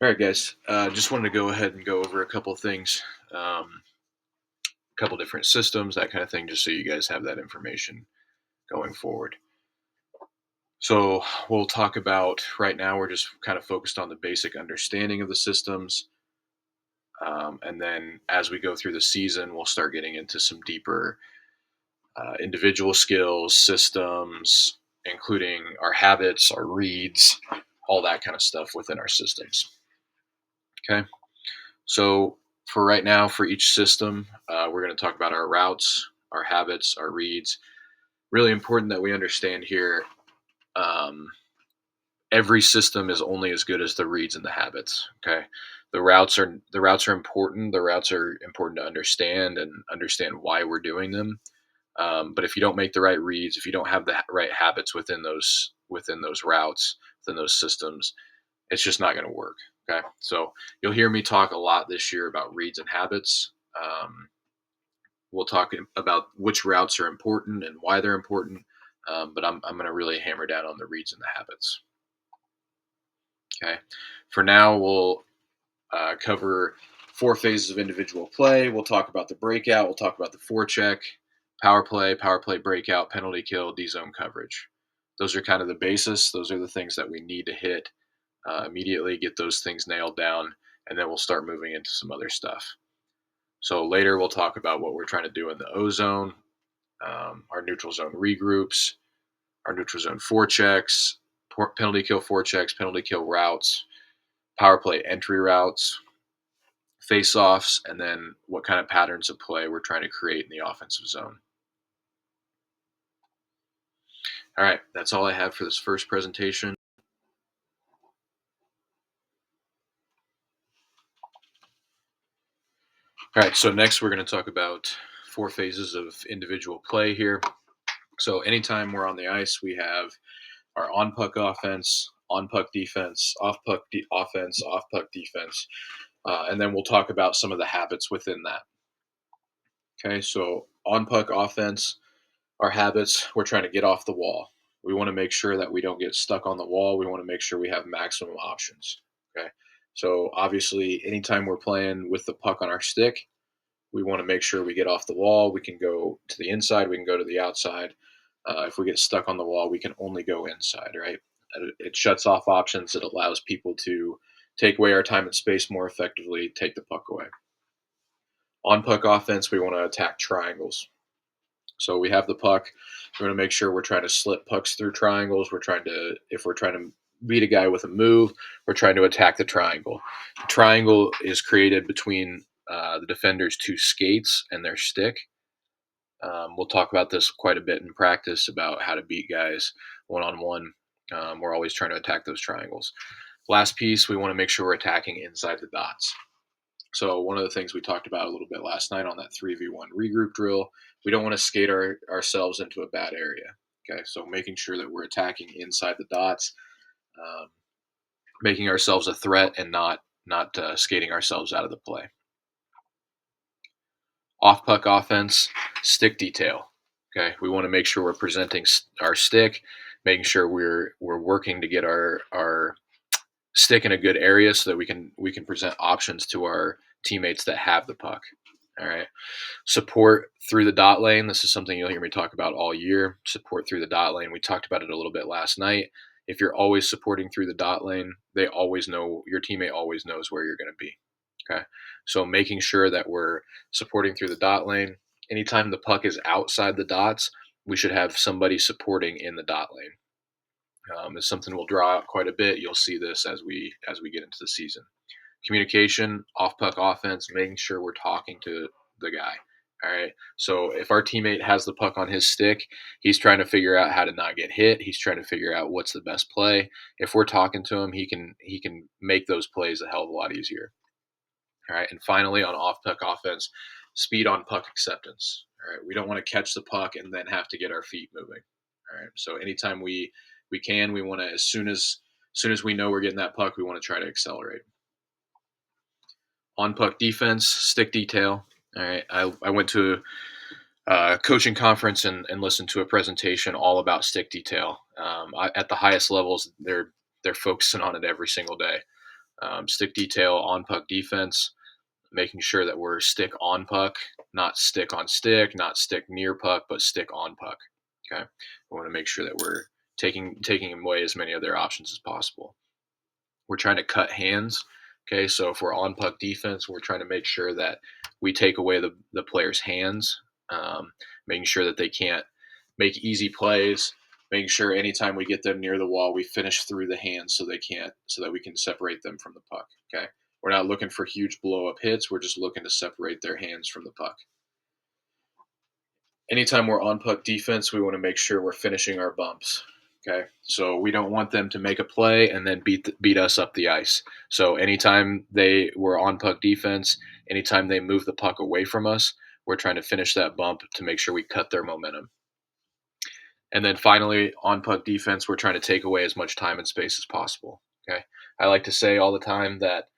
All right, guys. Just wanted to go ahead and go over a couple things, a couple different systems, that kind of thing, just so you guys have that information going forward. So we'll talk about right now. We're just kind of focused on the basic understanding of the systems, and then as we go through the season, we'll start getting into some deeper individual skills, systems, including our habits, our reads, all that kind of stuff within our systems. Okay. So for right now, for each system, we're going to talk about our routes, our habits, our reads. Really important that we understand here. Um, every system is only as good as the reads and the habits. Okay, the routes are important. The routes are important to understand and understand why we're doing them. But if you don't make the right reads, if you don't have the right habits within those routes, within those systems, it's just not going to work. Okay. So you'll hear me talk a lot this year about reads and habits. We'll talk about which routes are important and why they're important. But I'm going to really hammer down on the reads and the habits. Okay. For now, we'll cover four phases of individual play. We'll talk about the breakout. We'll talk about the forecheck, power play breakout, penalty kill, D zone coverage. Those are kind of the basis. Those are the things that we need to hit immediately, get those things nailed down, and then we'll start moving into some other stuff. So later we'll talk about what we're trying to do in the O zone, our neutral zone regroups, our neutral zone forechecks, penalty kill forechecks, penalty kill routes, power play entry routes, face offs, and then what kind of patterns of play we're trying to create in the offensive zone. All right, that's all I have for this first presentation. All right, so next we're going to talk about four phases of individual play here. So anytime we're on the ice, we have our on puck offense, on puck defense, off puck offense, off puck defense, and then we'll talk about some of the habits within that. Okay, so on puck offense, our habits, we're trying to get off the wall. We want to make sure that we don't get stuck on the wall. We want to make sure we have maximum options. Okay, so obviously, anytime we're playing with the puck on our stick, we want to make sure we get off the wall. We can go to the inside, we can go to the outside. If we get stuck on the wall, we can only go inside, right? It shuts off options. It allows people to take away our time and space more effectively, take the puck away. On puck offense, we want to attack triangles. So we have the puck. We want to make sure we're trying to slip pucks through triangles. If we're trying to beat a guy with a move, we're trying to attack the triangle. The triangle is created between the defender's two skates and their stick. We'll talk about this quite a bit in practice about how to beat guys one on one. We're always trying to attack those triangles. Last piece, we want to make sure we're attacking inside the dots. So one of the things we talked about a little bit last night on that 3v1 regroup drill, we don't want to skate ourselves into a bad area. Okay, so making sure that we're attacking inside the dots, um, making ourselves a threat, and not skating ourselves out of the play. Off puck offense, stick detail. Okay, we want to make sure we're presenting our stick, making sure we're working to get our stick in a good area so that we can present options to our teammates that have the puck. All right. Support through the dot lane. This is something you'll hear me talk about all year. Support through the dot lane. We talked about it a little bit last night. If you're always supporting through the dot lane, they always know your teammate always knows where you're going to be. Okay. So making sure that we're supporting through the dot lane. Anytime the puck is outside the dots, we should have somebody supporting in the dot lane. It's something we'll draw out quite a bit. You'll see this as we get into the season. Communication, off puck offense, making sure we're talking to the guy. All right. So if our teammate has the puck on his stick, he's trying to figure out how to not get hit. He's trying to figure out what's the best play. If we're talking to him, he can make those plays a hell of a lot easier. All right. And finally, on off puck offense, speed on puck acceptance. All right. We don't want to catch the puck and then have to get our feet moving. All right. So anytime we want to, as soon as we know we're getting that puck, we want to try to accelerate. On puck defense, stick detail. All right. I went to a coaching conference and listened to a presentation all about stick detail. At the highest levels, they're focusing on it every single day. Stick detail on puck defense, making sure that we're stick on puck, not stick on stick, not stick near puck, but stick on puck. Okay, we want to make sure that we're taking away as many of their options as possible. We're trying to cut hands. Okay, so if we're on puck defense, we're trying to make sure that we take away the player's hands, making sure that they can't make easy plays, making sure anytime we get them near the wall, we finish through the hands so they can't, so that we can separate them from the puck. Okay, we're not looking for huge blow up hits. We're just looking to separate their hands from the puck. Anytime we're on puck defense, we want to make sure we're finishing our bumps. Okay, so we don't want them to make a play and then beat us up the ice. So anytime they were on puck defense, anytime they move the puck away from us, we're trying to finish that bump to make sure we cut their momentum. And then finally, on puck defense, we're trying to take away as much time and space as possible. Okay, I like to say all the time that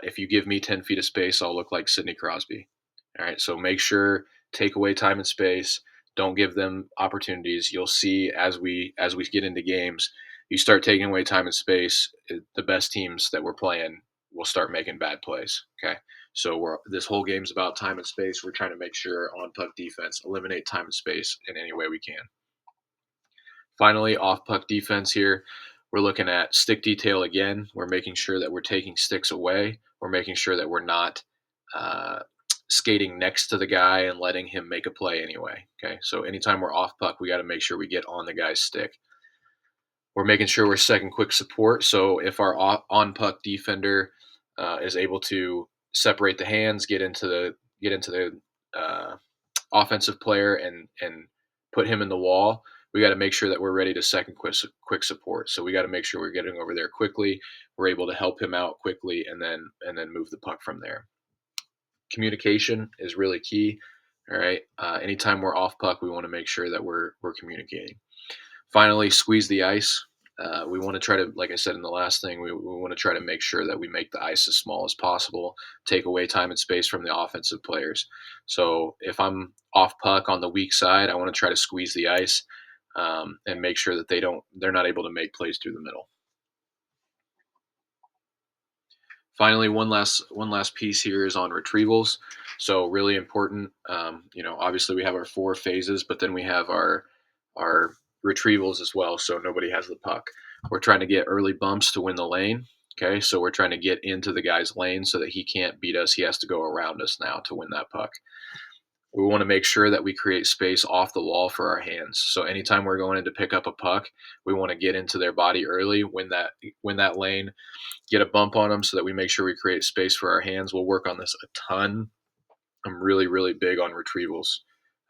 if you give me 10 feet of space, I'll look like Sidney Crosby. All right, so make sure take away time and space. Don't give them opportunities. You'll see as we get into games, you start taking away time and space. The best teams that we're playing will start making bad plays. Okay, so this whole game's about time and space. We're trying to make sure on puck defense eliminate time and space in any way we can. Finally, off puck defense here. We're looking at stick detail again. We're making sure that we're taking sticks away. We're making sure that we're not uh, skating next to the guy and letting him make a play anyway. Okay, so anytime we're off puck, we got to make sure we get on the guy's stick. We're making sure we're second quick support. So if our on puck defender is able to separate the hands, get into the offensive player and put him in the wall, we got to make sure that we're ready to second quick support. So we got to make sure we're getting over there quickly. We're able to help him out quickly, and then move the puck from there. Communication is really key. All right. Anytime we're off puck, we want to make sure that we're communicating. Finally, squeeze the ice. We want to try to, like I said in the last thing, we want to try to make sure that we make the ice as small as possible, take away time and space from the offensive players. So if I'm off puck on the weak side, I want to try to squeeze the ice and make sure that they're not able to make plays through the middle. Finally, one last piece here is on retrievals. So really important. Obviously we have our 4 phases, but then we have our retrievals as well. So nobody has the puck. We're trying to get early bumps to win the lane. Okay, so we're trying to get into the guy's lane so that he can't beat us. He has to go around us now to win that puck. We want to make sure that we create space off the wall for our hands. So anytime we're going in to pick up a puck, we want to get into their body early, win that lane, get a bump on them so that we make sure we create space for our hands. We'll work on this a ton. I'm really, really big on retrievals.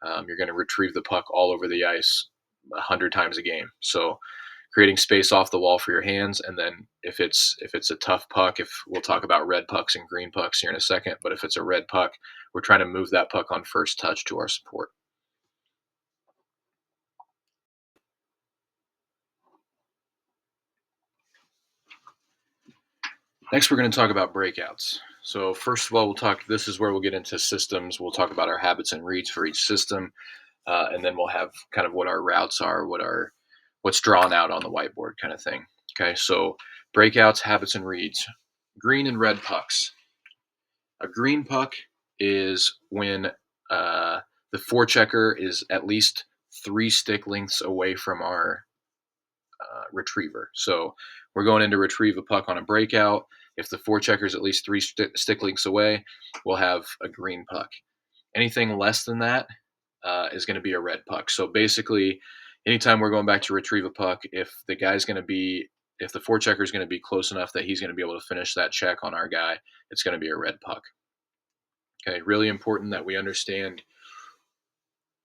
You're going to retrieve the puck all over the ice 100 times a game. So creating space off the wall for your hands, and then if it's a tough puck, if we'll talk about red pucks and green pucks here in a second, but if it's a red puck, we're trying to move that puck on first touch to our support. Next, we're going to talk about breakouts. So first of all, this is where we'll get into systems. We'll talk about our habits and reads for each system. And then we'll have kind of what our routes are, what's drawn out on the whiteboard kind of thing. Okay, so breakouts, habits, and reads. Green and red pucks. A green puck is when the forechecker is at least 3 stick lengths away from our retriever. So we're going in to retrieve a puck on a breakout. If the forechecker is at least 3 stick lengths away, we'll have a green puck. Anything less than that is going to be a red puck. So basically, anytime we're going back to retrieve a puck, if the forechecker is going to be close enough that he's going to be able to finish that check on our guy, it's going to be a red puck. Okay, really important that we understand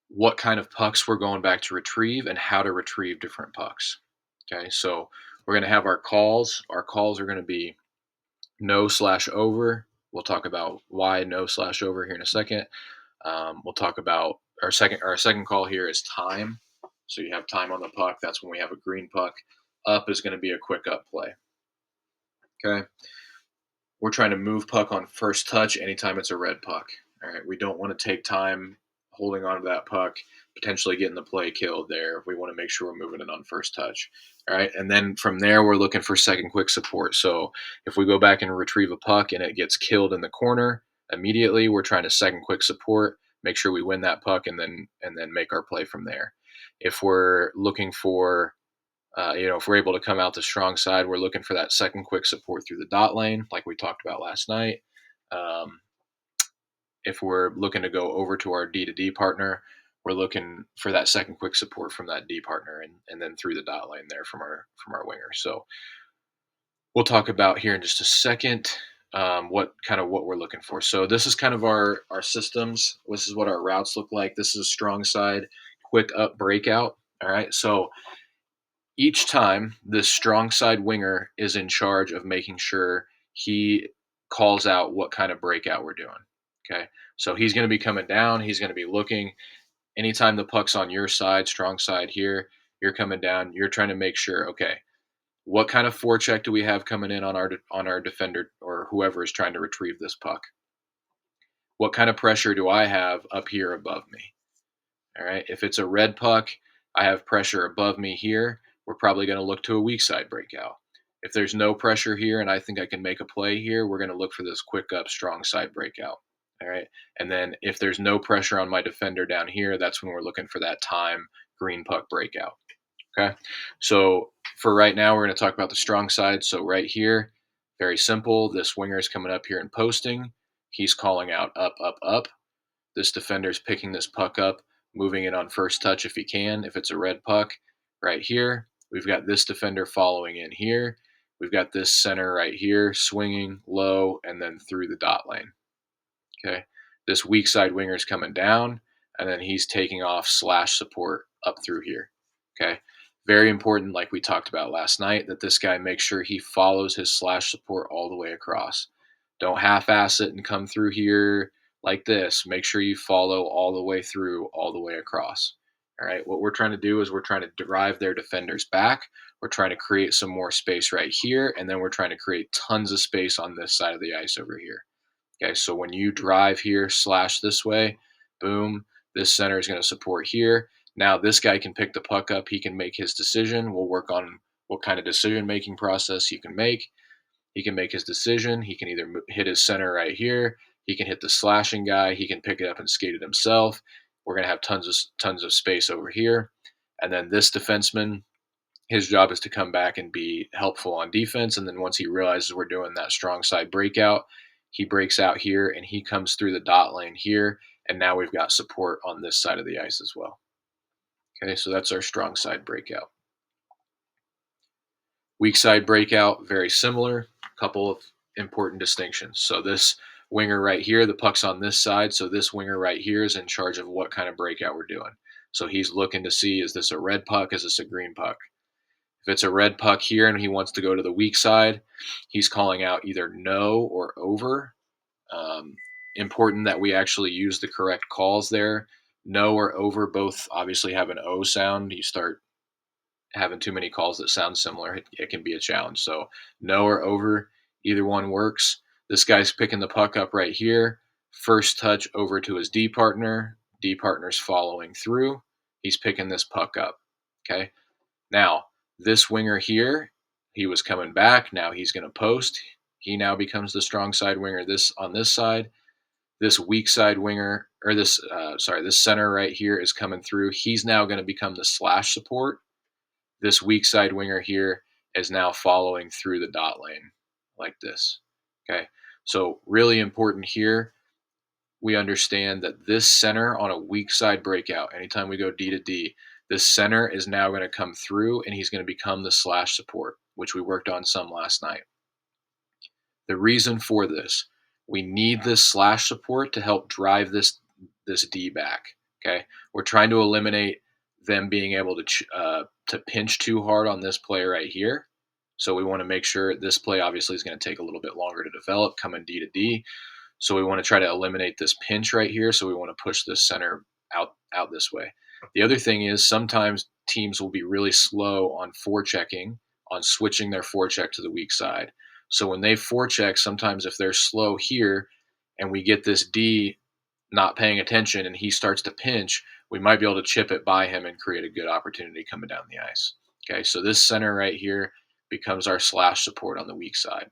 what kind of pucks we're going back to retrieve and how to retrieve different pucks. Okay, so we're going to have our calls. Our calls are going to be no/over. We'll talk about why no/over here in a second. We'll talk about our second call here is time. So you have time on the puck. That's when we have a green puck. Up is going to be a quick up play. Okay. We're trying to move puck on first touch anytime it's a red puck. All right. We don't want to take time holding on to that puck. potentially getting the play killed there. We want to make sure we're moving it on first touch. All right. And then from there, we're looking for second quick support. So if we go back and retrieve a puck and it gets killed in the corner, immediately we're trying to second quick support, make sure we win that puck, and then make our play from there. If we're looking for if we're able to come out the strong side, we're looking for that second quick support through the dot lane, like we talked about last night. Um, if we're looking to go over to our D to D partner, we're looking for that second quick support from that D partner, and then through the dot lane there from our winger. So we'll talk about here in just a second what we're looking for. So this is kind of our systems. This is what our routes look like. This is a strong side, quick up breakout. All right. So each time this strong side winger is in charge of making sure he calls out what kind of breakout we're doing. Okay. So he's going to be coming down. He's going to be looking. Anytime the puck's on your side, strong side here, you're coming down. You're trying to make sure, okay, what kind of forecheck do we have coming in on our defender or whoever is trying to retrieve this puck? What kind of pressure do I have up here above me? All right. If it's a red puck, I have pressure above me here. We're probably going to look to a weak side breakout. If there's no pressure here and I think I can make a play here, we're going to look for this quick up, strong side breakout. All right. And then if there's no pressure on my defender down here, that's when we're looking for that time green puck breakout. Okay. So for right now, we're going to talk about the strong side. So right here, very simple. This winger is coming up here and posting. He's calling out up, up, up. This defender's picking this puck up, moving it on first touch if he can. If it's a red puck, right here, we've got this defender following in here. We've got this center right here, swinging low and then through the dot lane. Okay. This weak side winger is coming down, and then he's taking off slash support up through here. Okay. Very important, like we talked about last night, that this guy makes sure he follows his slash support all the way across. Don't half ass it and come through here like this. Make sure you follow all the way through, all the way across. All right. What we're trying to do is we're trying to drive their defenders back. We're trying to create some more space right here. And then we're trying to create tons of space on this side of the ice over here. Okay. So when you drive here, slash this way, boom, this center is going to support here. Now this guy can pick the puck up. He can make his decision. We'll work on what kind of decision making process he can make. He can make his decision. He can either hit his center right here. He can hit the slashing guy. He can pick it up and skate it himself. We're going to have tons of space over here. And then this defenseman, his job is to come back and be helpful on defense. And then once he realizes we're doing that strong side breakout, he breaks out here and he comes through the dot lane here. And now we've got support on this side of the ice as well. Okay, so that's our strong side breakout. Weak side breakout, very similar. Couple of important distinctions. So this winger right here, the puck's on this side. So this winger right here is in charge of what kind of breakout we're doing. So he's looking to see, is this a red puck? Is this a green puck? If it's a red puck here and he wants to go to the weak side, he's calling out either no or over. Important that we actually use the correct calls there. No or over both obviously have an O sound. You start having too many calls that sound similar, it can be a challenge. So no or over, either one works. This guy's picking the puck up right here. First touch over to his D partner. D partner's following through. He's picking this puck up. Okay. Now, this winger here, he was coming back. Now he's going to post. He now becomes the strong side winger this on this side. This weak side winger, or this center right here is coming through. He's now going to become the slash support. This weak side winger here is now following through the dot lane like this. Okay. So really important here, we understand that this center on a weak side breakout, anytime we go D to D, this center is now going to come through and he's going to become the slash support, which we worked on some last night. The reason for this, we need this slash support to help drive this D back. Okay. We're trying to eliminate them being able to pinch too hard on this play right here. So we want to make sure this play obviously is going to take a little bit longer to develop, coming D to D. So we want to try to eliminate this pinch right here. So we want to push this center out this way. The other thing is sometimes teams will be really slow on forechecking, on switching their forecheck to the weak side. So when they forecheck, sometimes if they're slow here and we get this D not paying attention and he starts to pinch, we might be able to chip it by him and create a good opportunity coming down the ice. Okay, so this center right here becomes our slash support on the weak side.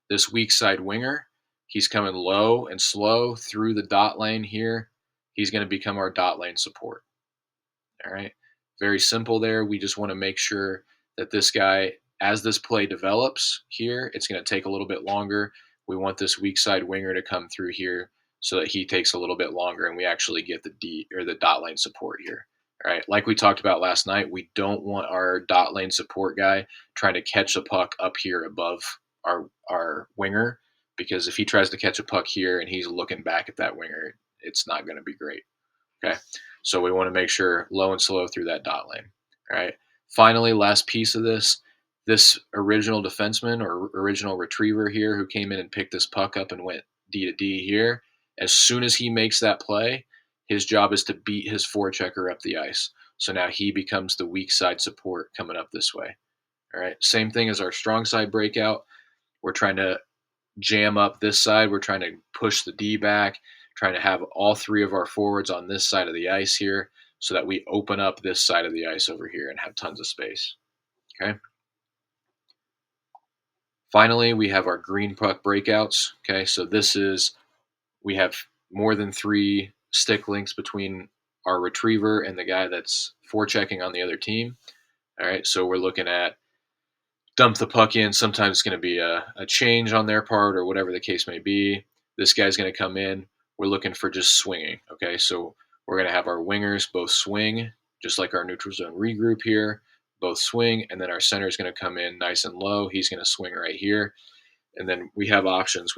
This weak side winger, he's coming low and slow through the dot lane here. He's going to become our dot lane support. All right. Very simple there. We just want to make sure that this guy, as this play develops here, it's going to take a little bit longer. We want this weak side winger to come through here so that he takes a little bit longer and we actually get the D or the dot lane support here. All right. Like we talked about last night, we don't want our dot lane support guy trying to catch a puck up here above our winger, because if he tries to catch a puck here and he's looking back at that winger, it's not going to be great. Okay. So we want to make sure low and slow through that dot lane. All right. Finally, last piece of this original defenseman or original retriever here who came in and picked this puck up and went D to D here, as soon as he makes that play, his job is to beat his forechecker up the ice. So now he becomes the weak side support coming up this way. All right. Same thing as our strong side breakout. We're trying to jam up this side. We're trying to push the D back, trying to have all three of our forwards on this side of the ice here so that we open up this side of the ice over here and have tons of space. Okay. Finally, we have our green puck breakouts. Okay. So we have more than 3 stick links between our retriever and the guy that's forechecking on the other team. All right. So we're looking at dump the puck in. Sometimes it's going to be a change on their part or whatever the case may be. This guy's going to come in. We're looking for just swinging. Okay, so we're going to have our wingers both swing, just like our neutral zone regroup here, both swing, and then our center is going to come in nice and low. He's going to swing right here, and then we have options.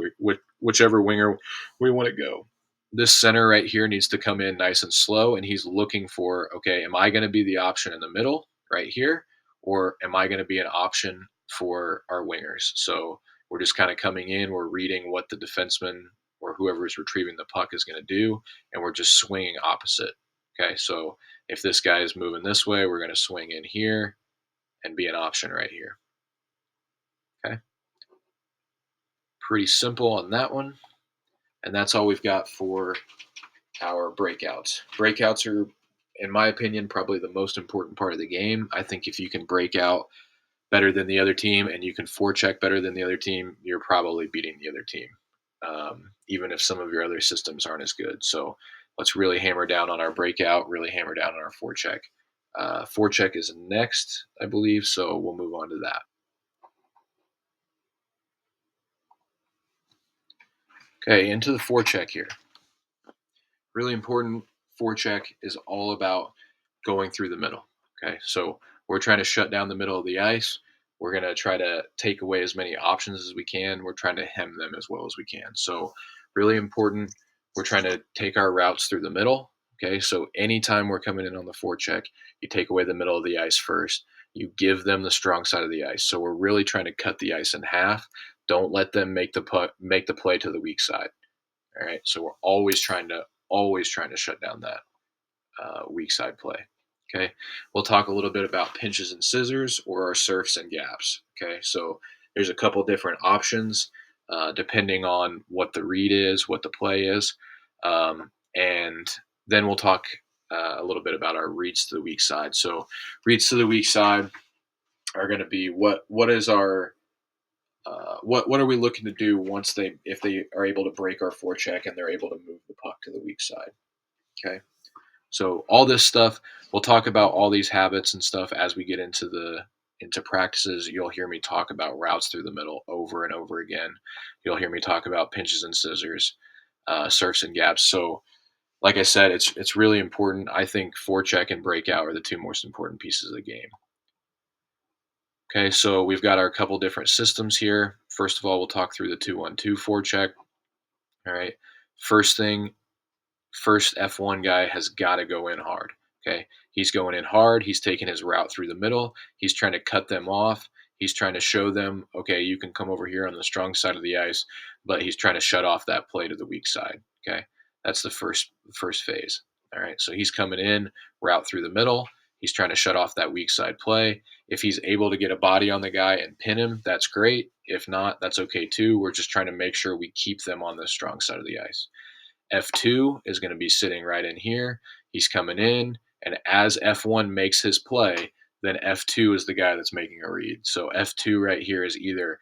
Whichever winger we want to go. This center right here needs to come in nice and slow, and he's looking for, okay, am I going to be the option in the middle right here, or am I going to be an option for our wingers? So we're just kind of coming in, we're reading what the defenseman or whoever is retrieving the puck is going to do, and we're just swinging opposite. Okay, so if this guy is moving this way, we're going to swing in here and be an option right here. Okay, pretty simple on that one. And that's all we've got for our breakouts. Breakouts are, in my opinion, probably the most important part of the game. I think if you can break out better than the other team and you can forecheck better than the other team, you're probably beating the other team, even if some of your other systems aren't as good. So let's really hammer down on our breakout, really hammer down on our forecheck. Forecheck is next, I believe, so we'll move on to that. Okay, into the forecheck here. Really important. Forecheck is all about going through the middle. Okay, so we're trying to shut down the middle of the ice. We're going to try to take away as many options as we can. We're trying to hem them as well as we can. So, really important. We're trying to take our routes through the middle. Okay, so anytime we're coming in on the forecheck, you take away the middle of the ice first. You give them the strong side of the ice. So we're really trying to cut the ice in half. Don't let them make the play to the weak side. All right, so we're always trying to shut down that weak side play. Okay, we'll talk a little bit about pinches and scissors or our surfs and gaps. Okay, so there's a couple different options depending on what the read is, what the play is, and then we'll talk a little bit about our reads to the weak side. So reads to the weak side are going to be what is our what are we looking to do once if they are able to break our forecheck and they're able to move the puck to the weak side. Okay, so all this stuff we'll talk about all these habits and stuff as we get into practices. You'll hear me talk about routes through the middle over and over again. You'll hear me talk about pinches and scissors, surfs and gaps. So like I said, it's really important. I think forecheck and breakout are the 2 most important pieces of the game. Okay, so we've got our couple different systems here. First of all, we'll talk through the 2-1-2 forecheck. All right. First thing, first F1 guy has got to go in hard. Okay. He's going in hard. He's taking his route through the middle. He's trying to cut them off. He's trying to show them, okay, you can come over here on the strong side of the ice, but he's trying to shut off that play to the weak side. Okay. That's the first phase. All right. So he's coming in, route through the middle. He's trying to shut off that weak side play. If he's able to get a body on the guy and pin him, that's great. If not, that's okay too. We're just trying to make sure we keep them on the strong side of the ice. F2 is going to be sitting right in here. He's coming in, and as F1 makes his play, then F2 is the guy that's making a read. So F2 right here is either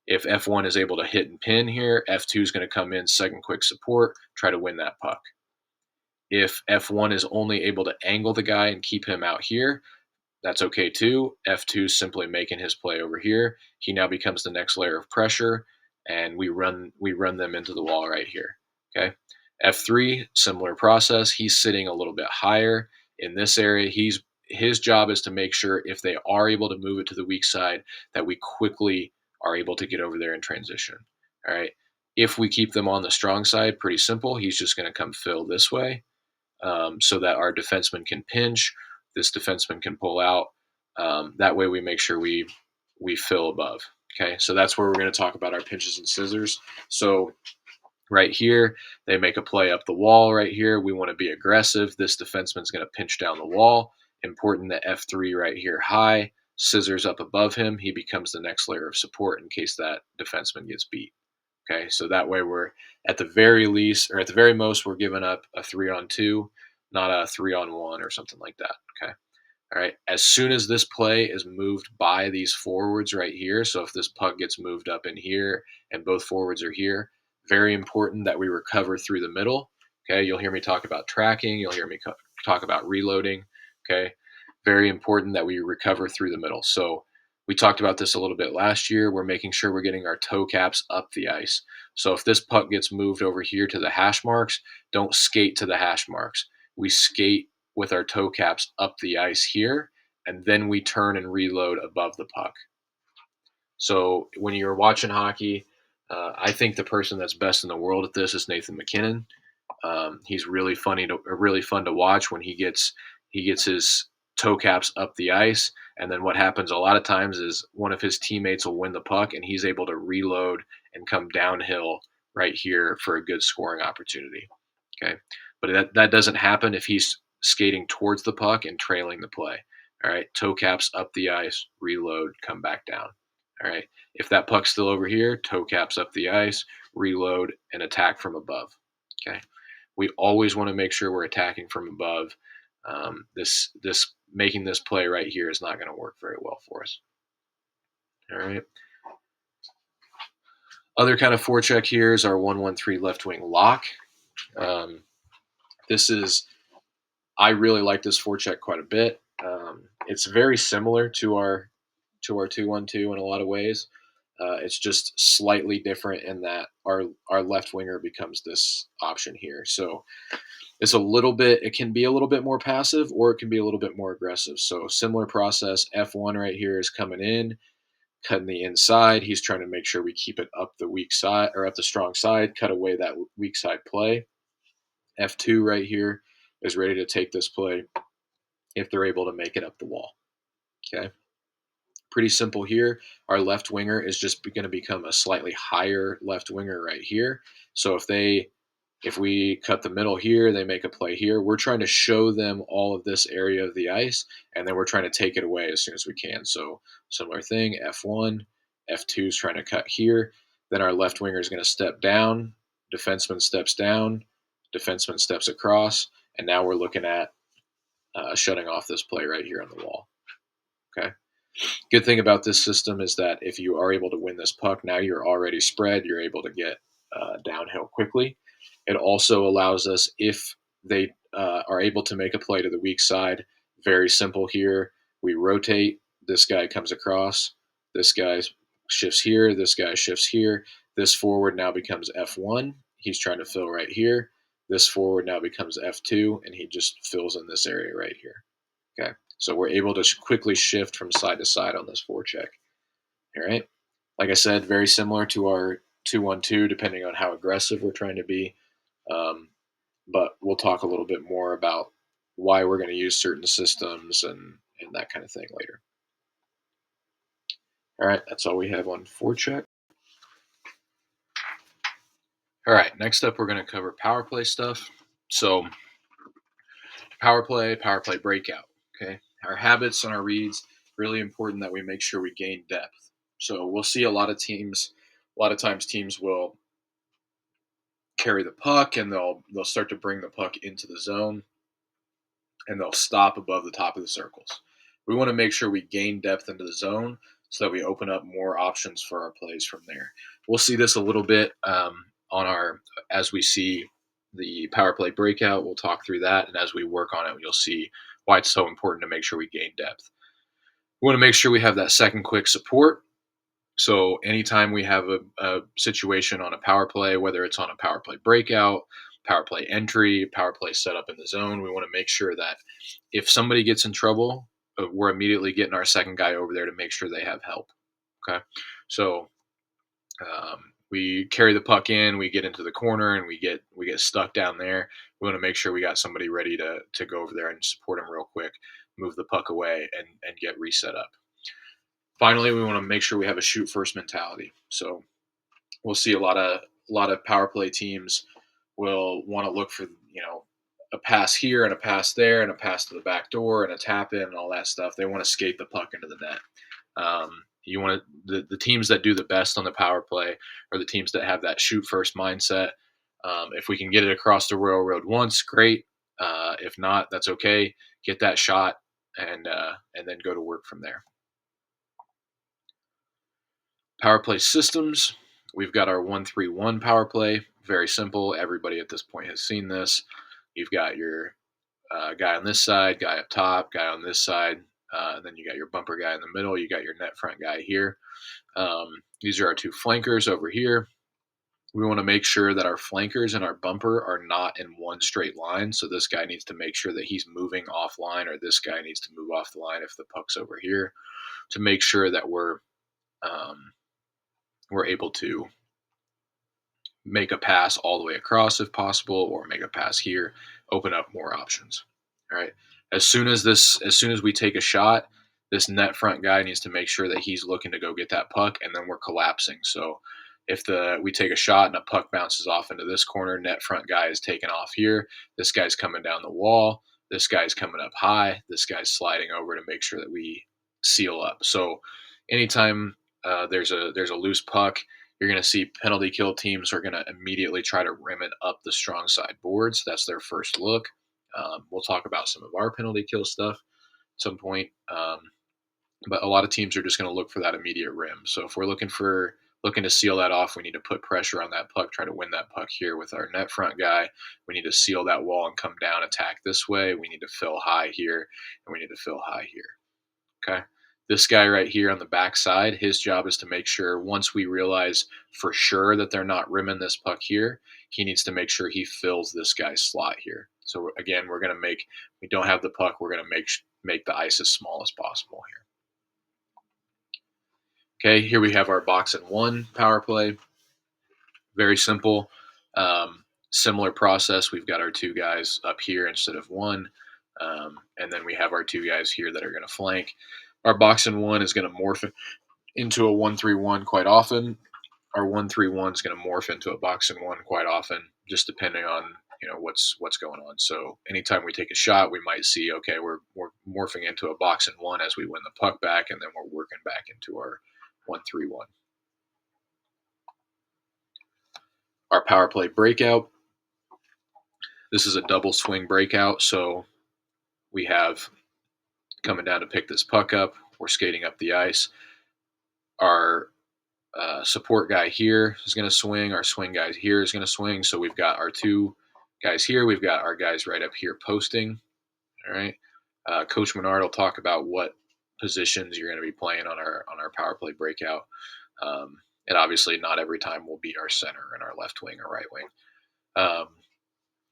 if F1 is able to hit and pin here, F2 is going to come in second quick support, try to win that puck. If F1 is only able to angle the guy and keep him out here, that's okay too. F2 is simply making his play over here. He now becomes the next layer of pressure, and we run them into the wall right here. Okay. F3, similar process. He's sitting a little bit higher in this area. His job is to make sure if they are able to move it to the weak side, that we quickly are able to get over there in transition. All right. If we keep them on the strong side, pretty simple. He's just going to come fill this way, so that our defenseman can pinch, this defenseman can pull out. That way, we make sure we fill above. Okay, so that's where we're going to talk about our pinches and scissors. So right here, they make a play up the wall. Right here, we want to be aggressive. This defenseman's going to pinch down the wall. Important that F3 right here high, scissors up above him. He becomes the next layer of support in case that defenseman gets beat. Okay, so that way we're at the very least, or at the very most, we're giving up a 3-on-2, not a 3-on-1 or something like that. Okay. All right. As soon as this play is moved by these forwards right here, so if this puck gets moved up in here and both forwards are here, very important that we recover through the middle. Okay. You'll hear me talk about tracking. You'll hear me talk about reloading. Okay. Very important that we recover through the middle. So we talked about this a little bit last year. We're making sure we're getting our toe caps up the ice. So if this puck gets moved over here to the hash marks, don't skate to the hash marks. We skate with our toe caps up the ice here, and then we turn and reload above the puck. So when you're watching hockey, I think the person that's best in the world at this is Nathan MacKinnon. He's really fun to watch when he gets his toe caps up the ice, and then what happens a lot of times is one of his teammates will win the puck, and he's able to reload and come downhill right here for a good scoring opportunity. Okay, but that doesn't happen if he's skating towards the puck and trailing the play. All right, toe caps up the ice, reload, come back down. All right, if that puck's still over here, toe caps up the ice, reload, and attack from above. Okay, we always want to make sure we're attacking from above. This making this play right here is not going to work very well for us. All right. Other kind of forecheck here is our 1-1-3 left wing lock. This is I really like this forecheck quite a bit. It's very similar to our 2-1-2 in a lot of ways. It's just slightly different in that our left winger becomes this option here. So it can be a little bit more passive or it can be a little bit more aggressive. So similar process. F1 right here is coming in, cutting the inside. He's trying to make sure we keep it up the weak side or up the strong side, cut away that weak side play. F2 right here is ready to take this play if they're able to make it up the wall. Okay. Pretty simple here. Our left winger is just going to become a slightly higher left winger right here. So if we cut the middle here, they make a play here. We're trying to show them all of this area of the ice, and then we're trying to take it away as soon as we can. So similar thing, F1, F2 is trying to cut here. Then our left winger is going to step down. Defenseman steps down. Defenseman steps across. And now we're looking at shutting off this play right here on the wall. Okay. Good thing about this system is that if you are able to win this puck, now you're already spread. You're able to get downhill quickly. It also allows us, if they are able to make a play to the weak side, very simple here. We rotate. This guy comes across. This guy shifts here. This guy shifts here. This forward now becomes F1. He's trying to fill right here. This forward now becomes F2, and he just fills in this area right here. Okay, so we're able to quickly shift from side to side on this forecheck. All right, like I said, very similar to our 2-1-2, depending on how aggressive we're trying to be. But we'll talk a little bit more about why we're going to use certain systems and that kind of thing later. All right, that's all we have on forecheck. All right, next up, we're going to cover power play stuff. So power play breakout. Okay, our habits and our reads, really important that we make sure we gain depth. So we'll see a lot of times teams will carry the puck and they'll start to bring the puck into the zone. and they'll stop above the top of the circles. We want to make sure we gain depth into the zone so that we open up more options for our plays from there. We'll see this a little bit on our as we see the power play breakout. We'll talk through that, and as we work on it, you'll see why it's so important to make sure we gain depth. We want to make sure we have that second quick support. So anytime we have a situation on a power play, whether it's on a power play breakout, power play entry, power play setup in the zone, we want to make sure that if somebody gets in trouble, we're immediately getting our second guy over there to make sure they have help. Okay, so we carry the puck in, we get into the corner, and we get stuck down there. We want to make sure we got somebody ready to go over there and support them real quick, move the puck away, and get reset up. Finally, we want to make sure we have a shoot first mentality. So we'll see a lot of power play teams will want to look for a pass here and a pass there and a pass to the back door and a tap in and all that stuff. They want to skate the puck into the net. You want the teams that do the best on the power play are the teams that have that shoot first mindset. If we can get it across the railroad once, great. If not, that's okay. Get that shot and then go to work from there. Power play systems. We've got our 1-3-1 power play. Very simple. Everybody at this point has seen this. You've got your guy on this side, guy up top, guy on this side, and then you got your bumper guy in the middle. You got your net front guy here. These are our two flankers over here. We want to make sure that our flankers and our bumper are not in one straight line. So this guy needs to make sure that he's moving offline, or this guy needs to move off the line if the puck's over here, to make sure that we're able to make a pass all the way across if possible, or make a pass here, open up more options. All right. As soon as we take a shot, this net front guy needs to make sure that he's looking to go get that puck, and then we're collapsing. So if we take a shot and a puck bounces off into this corner, net front guy is taking off here. This guy's coming down the wall. This guy's coming up high. This guy's sliding over to make sure that we seal up. So anytime there's a loose puck, you're going to see penalty kill teams are going to immediately try to rim it up the strong side boards. That's their first look. We'll talk about some of our penalty kill stuff at some point, but a lot of teams are just going to look for that immediate rim. So if we're looking to seal that off, we need to put pressure on that puck, try to win that puck here with our net front guy. We need to seal that wall and come down, attack this way. We need to fill high here, and we need to fill high here. Okay. This guy right here on the backside, his job is to make sure once we realize for sure that they're not rimming this puck here, he needs to make sure he fills this guy's slot here. So again, we don't have the puck, we're going to make the ice as small as possible here. Okay, here we have our box and one power play. Very simple. Similar process. We've got our two guys up here instead of one. And then we have our two guys here that are going to flank. Our box and one is going to morph into a 1-3-1 quite often. Our 1-3-1 is going to morph into a box and one quite often, just depending on what's going on. So anytime we take a shot, we might see, okay, we're morphing into a box and one as we win the puck back, and then we're working back into our 1-3-1. Our power play breakout. This is a double swing breakout, so we have coming down to pick this puck up. We're skating up the ice. Our support guy here is going to swing. Our swing guy here is going to swing. So we've got our two guys here. We've got our guys right up here posting. All right. Coach Menard will talk about what positions you're going to be playing on our power play breakout. And obviously, not every time we'll beat our center and our left wing or right wing.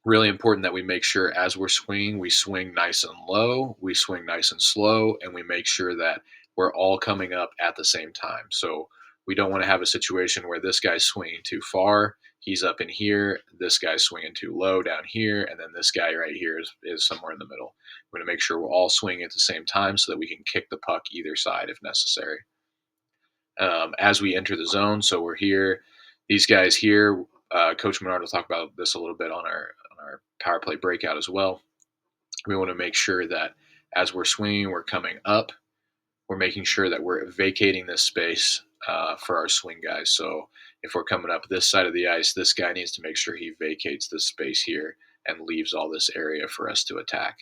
Really important that we make sure as we're swinging, we swing nice and low, we swing nice and slow, and we make sure that we're all coming up at the same time. So we don't want to have a situation where this guy's swinging too far, he's up in here, this guy's swinging too low down here, and then this guy right here is somewhere in the middle. We want to make sure we're all swinging at the same time so that we can kick the puck either side if necessary. As we enter the zone, so we're here, these guys here, Coach Menard will talk about this a little bit on our power play breakout as well. We want to make sure that as we're swinging, we're coming up. We're making sure that we're vacating this space for our swing guys. So if we're coming up this side of the ice, this guy needs to make sure he vacates this space here and leaves all this area for us to attack.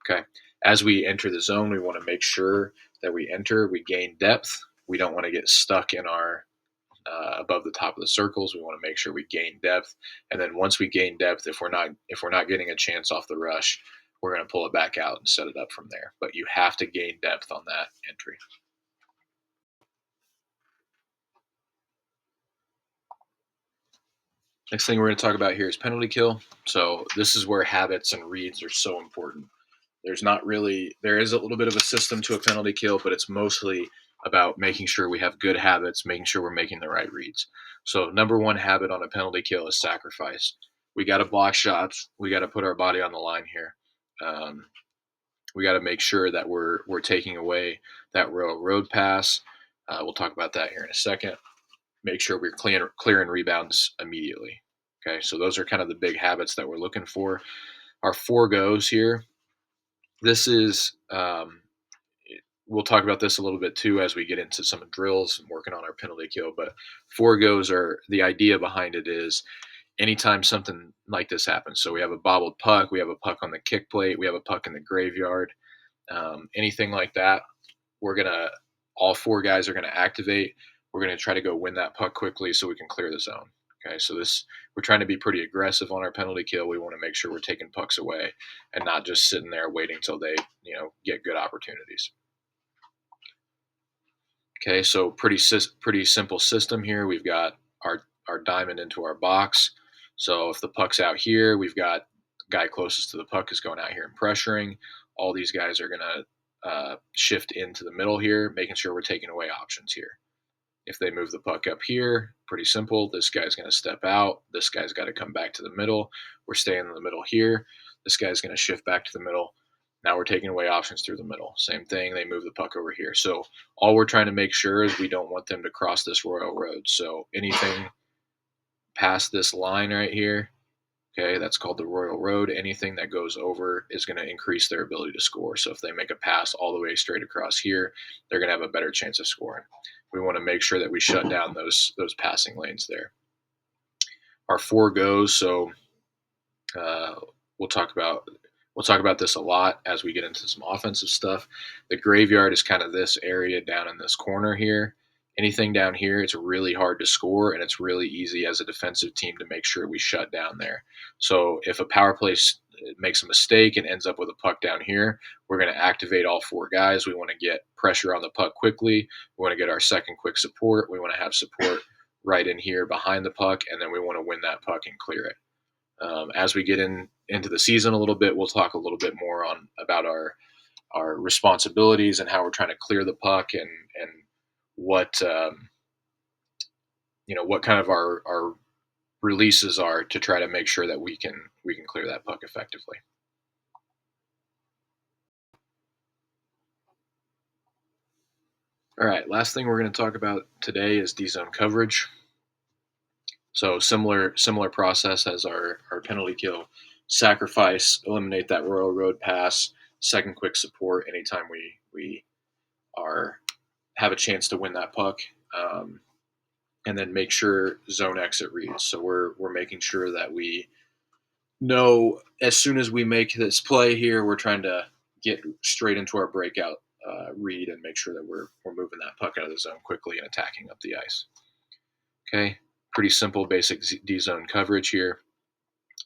Okay. As we enter the zone, we want to make sure that we gain depth. We don't want to get stuck in our above the top of the circles. We want to make sure we gain depth, and then once we gain depth, if we're not getting a chance off the rush, we're going to pull it back out and set it up from there. But you have to gain depth on that entry. Next thing we're going to talk about here is penalty kill. So this is where habits and reads are so important. There is a little bit of a system to a penalty kill, but it's mostly about making sure we have good habits, making sure we're making the right reads. So number one habit on a penalty kill is sacrifice. We got to block shots. We got to put our body on the line here. Um, we got to make sure that we're taking away that road pass. We'll talk about that here in a second. Make sure we're clearing rebounds immediately. Okay, so those are kind of the big habits that we're looking for. Our four goes here. This is we'll talk about this a little bit too as we get into some drills and working on our penalty kill. But four goes are the idea behind it is anytime something like this happens. So we have a bobbled puck, we have a puck on the kick plate, we have a puck in the graveyard, anything like that. We're gonna all four guys are gonna activate. We're gonna try to go win that puck quickly so we can clear the zone. Okay, so this we're trying to be pretty aggressive on our penalty kill. We want to make sure we're taking pucks away and not just sitting there waiting till they get good opportunities. Okay, so pretty simple system here. We've got our diamond into our box. So if the puck's out here, we've got guy closest to the puck is going out here and pressuring. All these guys are gonna shift into the middle here, making sure we're taking away options here. If they move the puck up here, pretty simple. This guy's going to step out. This guy's got to come back to the middle. We're staying in the middle here. This guy's going to shift back to the middle. Now we're taking away options through the middle. Same thing. They move the puck over here. So all we're trying to make sure is we don't want them to cross this royal road. So anything past this line right here, okay, that's called the royal road. Anything that goes over is going to increase their ability to score. So if they make a pass all the way straight across here, they're going to have a better chance of scoring. We want to make sure that we shut down those passing lanes there. Our four goes. So uh, we'll talk about this a lot as we get into some offensive stuff. The graveyard is kind of this area down in this corner here. Anything down here, it's really hard to score, and it's really easy as a defensive team to make sure we shut down there. So if a power play makes a mistake and ends up with a puck down here, we're going to activate all four guys. We want to get pressure on the puck quickly. We want to get our second quick support. We want to have support right in here behind the puck, and then we want to win that puck and clear it. As we get into the season a little bit, we'll talk a little bit more about our responsibilities and how we're trying to clear the puck and what what kind of our releases are to try to make sure that we can clear that puck effectively. All right, last thing we're going to talk about today is D zone coverage. So similar process as our penalty kill, sacrifice, eliminate that royal road pass, second quick support anytime we are have a chance to win that puck, and then make sure zone exit reads. So we're making sure that we know as soon as we make this play here, we're trying to get straight into our breakout read and make sure that we're moving that puck out of the zone quickly and attacking up the ice. Okay, pretty simple, basic D zone coverage here.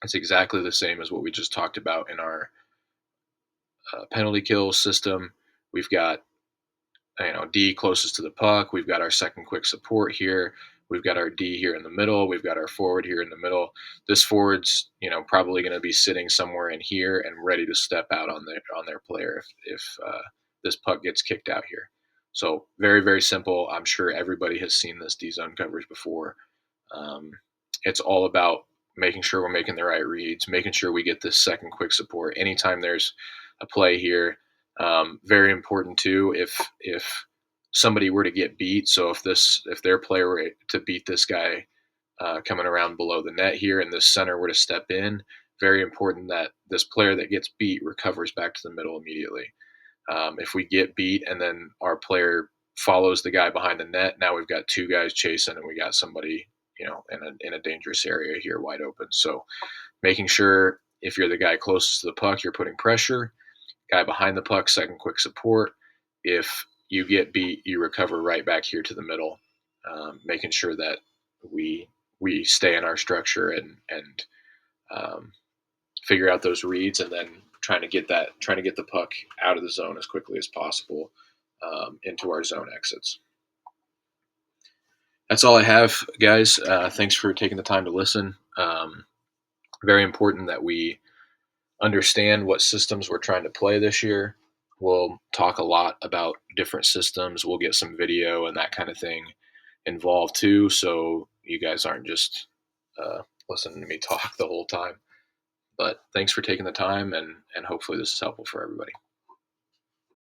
It's exactly the same as what we just talked about in our penalty kill system. We've got D closest to the puck. We've got our second quick support here. We've got our D here in the middle. We've got our forward here in the middle. This forward's probably going to be sitting somewhere in here and ready to step out on their player if this puck gets kicked out here. So very very simple. I'm sure everybody has seen this D zone coverage before. Um, it's all about making sure we're making the right reads, making sure we get this second quick support anytime there's a play here. Very important too if somebody were to get beat. So if their player were to beat this guy coming around below the net here, and this center were to step in, very important that this player that gets beat recovers back to the middle immediately. If we get beat and then our player follows the guy behind the net, now we've got two guys chasing and we got somebody in a dangerous area here wide open. So making sure if you're the guy closest to the puck, you're putting pressure. guy behind the puck, second quick support. If you get beat, you recover right back here to the middle, making sure that we stay in our structure and um, figure out those reads, and then trying to get the puck out of the zone as quickly as possible into our zone exits. That's all I have, guys. Thanks for taking the time to listen. Very important that we understand what systems we're trying to play this year. We'll talk a lot about different systems. We'll get some video and that kind of thing involved too, so you guys aren't just uh, listening to me talk the whole time. But thanks for taking the time, and hopefully this is helpful for everybody.